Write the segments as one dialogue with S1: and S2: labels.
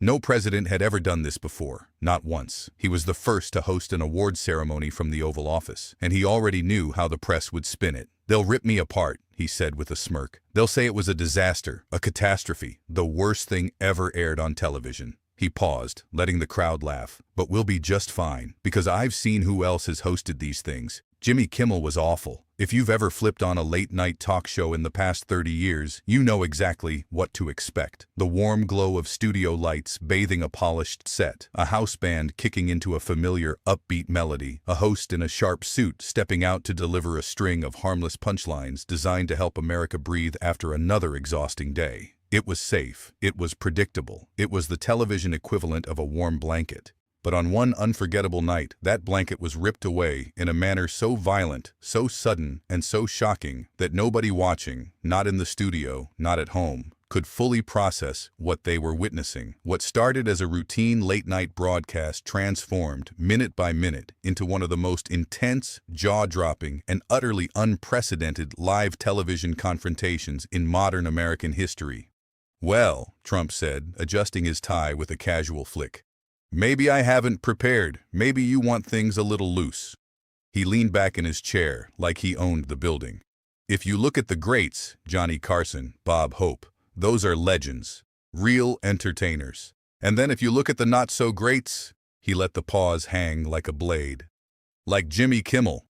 S1: No president had ever done this before, not once. He was the first to host an awards ceremony from the Oval Office, and he already knew how the press would spin it. "They'll rip me apart," he said with a smirk. "They'll say it was a disaster, a catastrophe, the worst thing ever aired on television." He paused, letting the crowd laugh. "But we'll be just fine, because I've seen who else has hosted these things. Jimmy Kimmel was awful. If you've ever flipped on a late-night talk show in the past 30 years, you know exactly what to expect. The warm glow of studio lights bathing a polished set, a house band kicking into a familiar, upbeat melody, a host in a sharp suit stepping out to deliver a string of harmless punchlines designed to help America breathe after another exhausting day. It was safe. It was predictable. It was the television equivalent of a warm blanket. But on one unforgettable night, that blanket was ripped away in a manner so violent, so sudden, and so shocking that nobody watching, not in the studio, not at home, could fully process what they were witnessing. What started as a routine late-night broadcast transformed, minute by minute, into one of the most intense, jaw-dropping, and utterly unprecedented live television confrontations in modern American history. "Well," Trump said, adjusting his tie with a casual flick. "Maybe I haven't prepared. Maybe you want things a little loose." He leaned back in his chair, like he owned the building. "If you look at the greats, Johnny Carson, Bob Hope, those are legends, real entertainers. And then if you look at the not-so-greats," he let the pause hang like a blade, "like Jimmy Kimmel."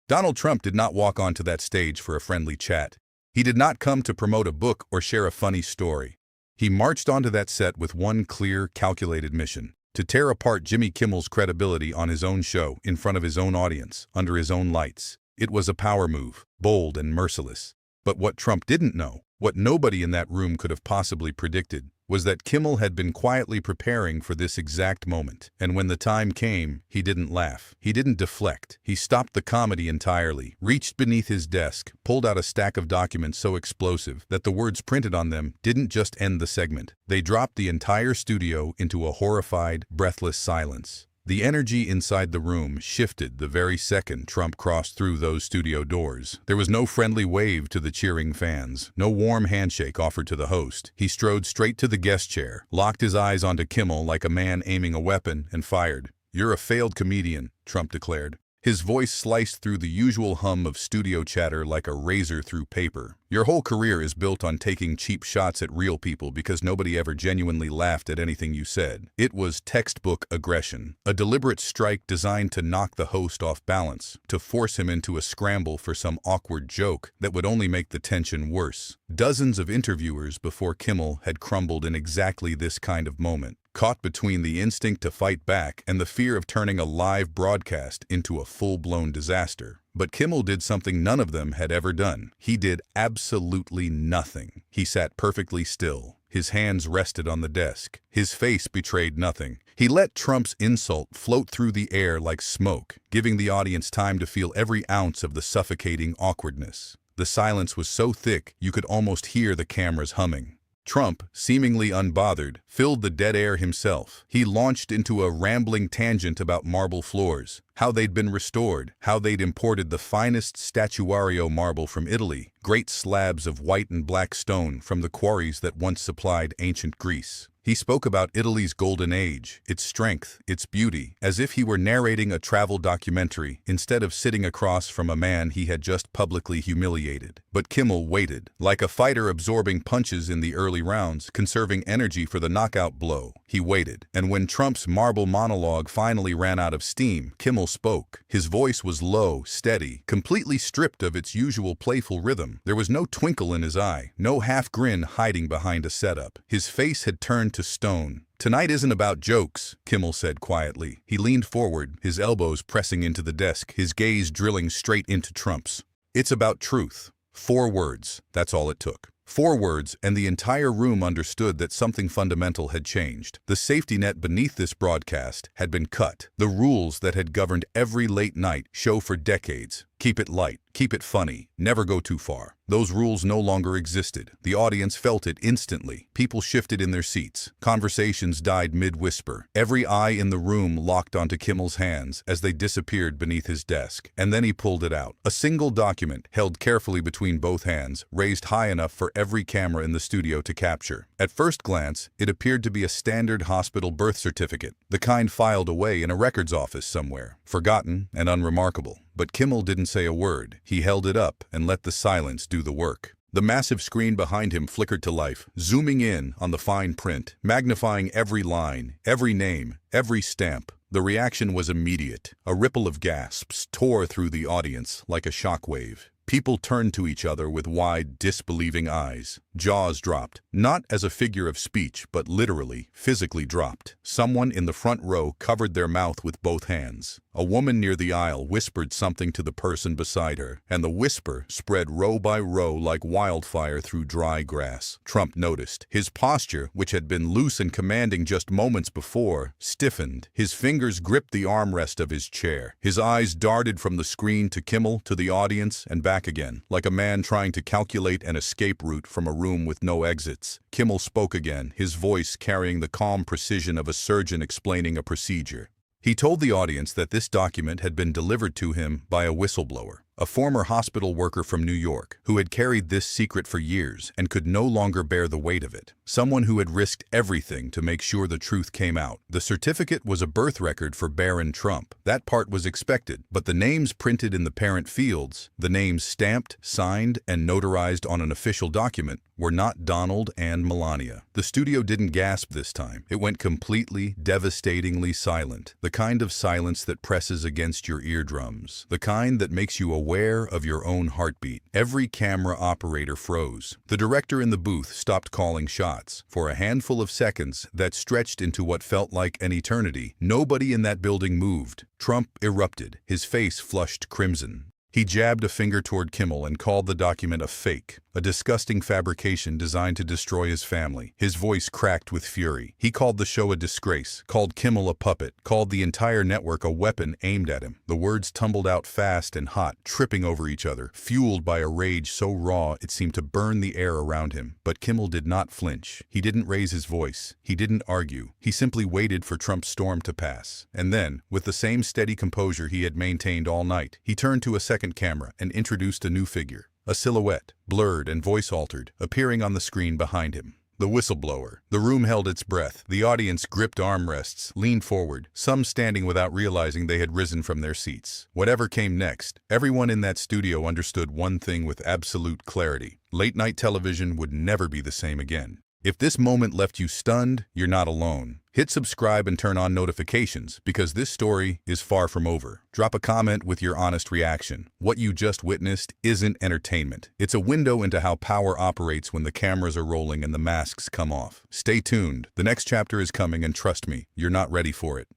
S1: Donald Trump did not walk onto that stage for a friendly chat. He did not come to promote a book or share a funny story. He marched onto that set with one clear, calculated mission: to tear apart Jimmy Kimmel's credibility on his own show, in front of his own audience, under his own lights. It was a power move, bold and merciless. But what Trump didn't know, what nobody in that room could have possibly predicted, was that Kimmel had been quietly preparing for this exact moment. And when the time came, he didn't laugh. He didn't deflect. He stopped the comedy entirely, reached beneath his desk, pulled out a stack of documents so explosive that the words printed on them didn't just end the segment. They dropped the entire studio into a horrified, breathless silence. The energy inside the room shifted the very second Trump crossed through those studio doors. There was no friendly wave to the cheering fans, no warm handshake offered to the host. He strode straight to the guest chair, locked his eyes onto Kimmel like a man aiming a weapon, and fired. "You're a failed comedian," Trump declared. His voice sliced through the usual hum of studio chatter like a razor through paper. "Your whole career is built on taking cheap shots at real people because nobody ever genuinely laughed at anything you said. It was textbook aggression, a deliberate strike designed to knock the host off balance, to force him into a scramble for some awkward joke that would only make the tension worse." Dozens of interviewers before Kimmel had crumbled in exactly this kind of moment, caught between the instinct to fight back and the fear of turning a live broadcast into a full-blown disaster. But Kimmel did something none of them had ever done. He did absolutely nothing. He sat perfectly still. His hands rested on the desk. His face betrayed nothing. He let Trump's insult float through the air like smoke, giving the audience time to feel every ounce of the suffocating awkwardness. The silence was so thick you could almost hear the cameras humming. Trump, seemingly unbothered, filled the dead air himself. He launched into a rambling tangent about marble floors, how they'd been restored, how they'd imported the finest statuario marble from Italy, great slabs of white and black stone from the quarries that once supplied ancient Greece. He spoke about Italy's golden age, its strength, its beauty, as if he were narrating a travel documentary instead of sitting across from a man he had just publicly humiliated. But Kimmel waited, like a fighter absorbing punches in the early rounds, conserving energy for the knockout blow. He waited, and when Trump's marble monologue finally ran out of steam, Kimmel spoke. His voice was low, steady, completely stripped of its usual playful rhythm. There was no twinkle in his eye, no half grin hiding behind a setup. His face had turned to stone. "Tonight isn't about jokes," Kimmel said quietly. He leaned forward, his elbows pressing into the desk, his gaze drilling straight into Trump's. "It's about truth. 4 words, that's all it took. 4 words, and the entire room understood that something fundamental had changed. The safety net beneath this broadcast had been cut. The rules that had governed every late-night show for decades, Keep it light, keep it funny, never go too far. Those rules no longer existed. The audience felt it instantly. People shifted in their seats. Conversations died mid-whisper. Every eye in the room locked onto Kimmel's hands as they disappeared beneath his desk. And then he pulled it out. A single document, held carefully between both hands, raised high enough for every camera in the studio to capture. At first glance, it appeared to be a standard hospital birth certificate, the kind filed away in a records office somewhere, forgotten and unremarkable. But Kimmel didn't say a word. He held it up and let the silence do the work. The massive screen behind him flickered to life, zooming in on the fine print, magnifying every line, every name, every stamp. The reaction was immediate. A ripple of gasps tore through the audience like a shockwave. People turned to each other with wide, disbelieving eyes. Jaws dropped, not as a figure of speech, but literally, physically dropped. Someone in the front row covered their mouth with both hands. A woman near the aisle whispered something to the person beside her, and the whisper spread row by row like wildfire through dry grass. Trump noticed. His posture, which had been loose and commanding just moments before, stiffened. His fingers gripped the armrest of his chair. His eyes darted from the screen to Kimmel, to the audience, and back again, like a man trying to calculate an escape route from a room with no exits. Kimmel spoke again, his voice carrying the calm precision of a surgeon explaining a procedure. He told the audience that this document had been delivered to him by a whistleblower, a former hospital worker from New York, who had carried this secret for years and could no longer bear the weight of it. Someone who had risked everything to make sure the truth came out. The certificate was a birth record for Baron Trump. That part was expected, but the names printed in the parent fields, the names stamped, signed, and notarized on an official document, were not Donald and Melania. The studio didn't gasp this time. It went completely, devastatingly silent. The kind of silence that presses against your eardrums. The kind that makes you aware of your own heartbeat. Every camera operator froze. The director in the booth stopped calling shots. For a handful of seconds that stretched into what felt like an eternity, nobody in that building moved. Trump erupted, his face flushed crimson. He jabbed a finger toward Kimmel and called the document a fake, a disgusting fabrication designed to destroy his family. His voice cracked with fury. He called the show a disgrace, called Kimmel a puppet, called the entire network a weapon aimed at him. The words tumbled out fast and hot, tripping over each other, fueled by a rage so raw it seemed to burn the air around him. But Kimmel did not flinch. He didn't raise his voice. He didn't argue. He simply waited for Trump's storm to pass. And then, with the same steady composure he had maintained all night, he turned to a second camera and introduced a new figure. A silhouette, blurred and voice-altered, appearing on the screen behind him. The whistleblower. The room held its breath. The audience gripped armrests, leaned forward, some standing without realizing they had risen from their seats. Whatever came next, everyone in that studio understood one thing with absolute clarity. Late-night television would never be the same again. If this moment left you stunned, you're not alone. Hit subscribe and turn on notifications, because this story is far from over. Drop a comment with your honest reaction. What you just witnessed isn't entertainment. It's a window into how power operates when the cameras are rolling and the masks come off. Stay tuned. The next chapter is coming, and trust me, you're not ready for it.